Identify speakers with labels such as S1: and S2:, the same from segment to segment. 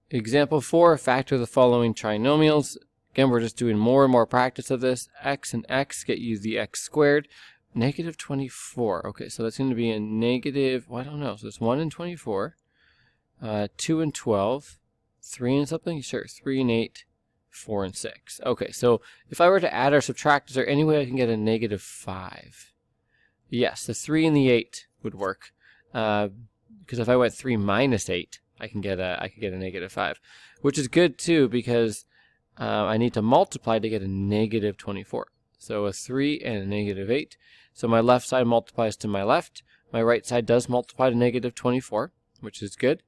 S1: Example 4, factor the following trinomials. Again, we're just doing more and more practice of this. X and x get you the x squared. Negative 24. Okay, so that's going to be a negative, well, I don't know. So it's 1 and 24, 2 and 12, 3 and something? Sure, 3 and 8, 4 and 6. Okay, so if I were to add or subtract, is there any way I can get a negative 5? Yes, the 3 and the 8 would work. Because if I went 3 minus 8, I can get a negative 5, which is good too because I need to multiply to get a negative 24. So a 3 and a negative 8. So my left side multiplies to my left. My right side does multiply to negative 24, which is good.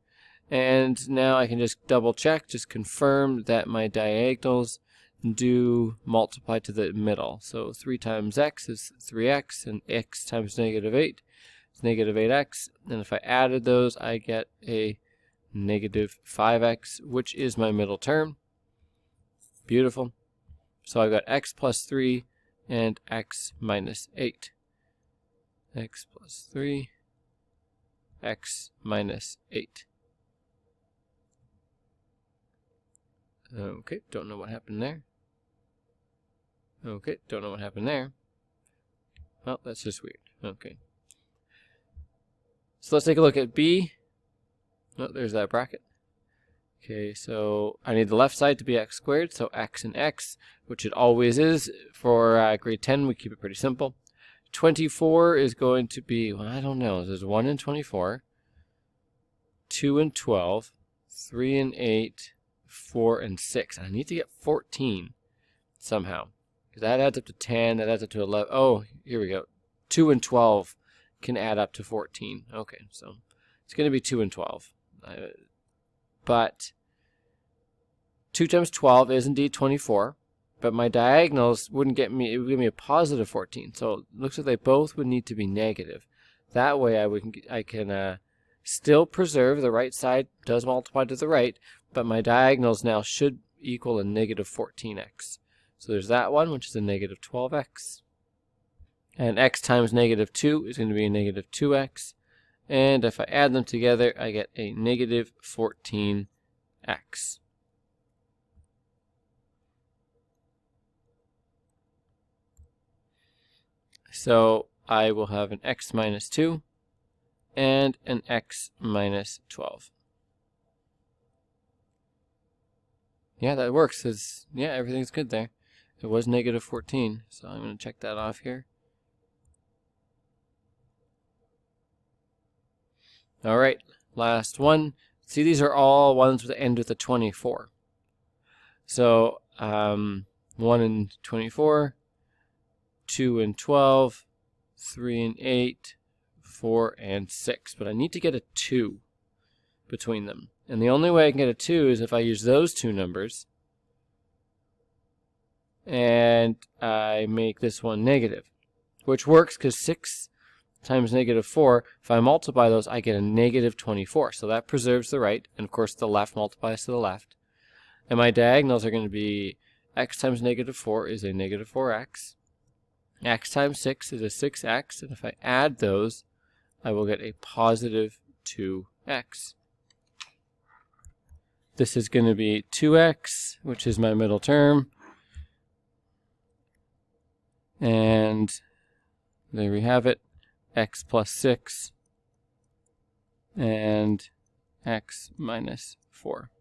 S1: And now I can just double check, just confirm that my diagonals do multiply to the middle. So 3 times x is 3x, and x times negative 8 is negative 8x. And if I added those, I get a negative 5x, which is my middle term. Beautiful. So I've got x plus 3 and x minus 8. X plus 3, x minus 8. Okay, don't know what happened there. Okay, don't know what happened there. Well, that's just weird. Okay. So let's take a look at B. Oh, there's that bracket. Okay, so I need the left side to be x squared, so x and x, which it always is. For grade 10, we keep it pretty simple. 24 is going to be, well, I don't know. There's 1 and 24, 2 and 12, 3 and 8, 4 and 6. And I need to get 14 somehow. Because that adds up to 10, that adds up to 11. Oh, here we go. 2 and 12 can add up to 14. Okay, so it's going to be 2 and 12. But 2 times 12 is indeed 24. But my diagonals wouldn't get me, it would give me a positive 14. So it looks like they both would need to be negative. That way I can still preserve the right side does multiply to the right, but my diagonals now should equal a negative 14x. So there's that one, which is a negative 12x. And x times negative 2 is going to be a negative 2x. And if I add them together, I get a negative 14x. So I will have an x minus 2 and an x minus 12. Yeah, that works. Yeah, everything's good there. It was negative 14, so I'm going to check that off here. All right, last one. See, these are all ones that end with a 24. So 1 and 24, 2 and 12, 3 and 8, 4 and 6. But I need to get a 2 between them. And the only way I can get a 2 is if I use those two numbers and I make this one negative, which works because 6 times negative 4, if I multiply those, I get a negative 24. So that preserves the right, and of course the left multiplies to the left. And my diagonals are going to be x times negative 4 is a negative 4x. X times 6 is a 6x, and if I add those, I will get a positive 2x. This is going to be 2x, which is my middle term. And there we have it, x plus 6 and x minus 4.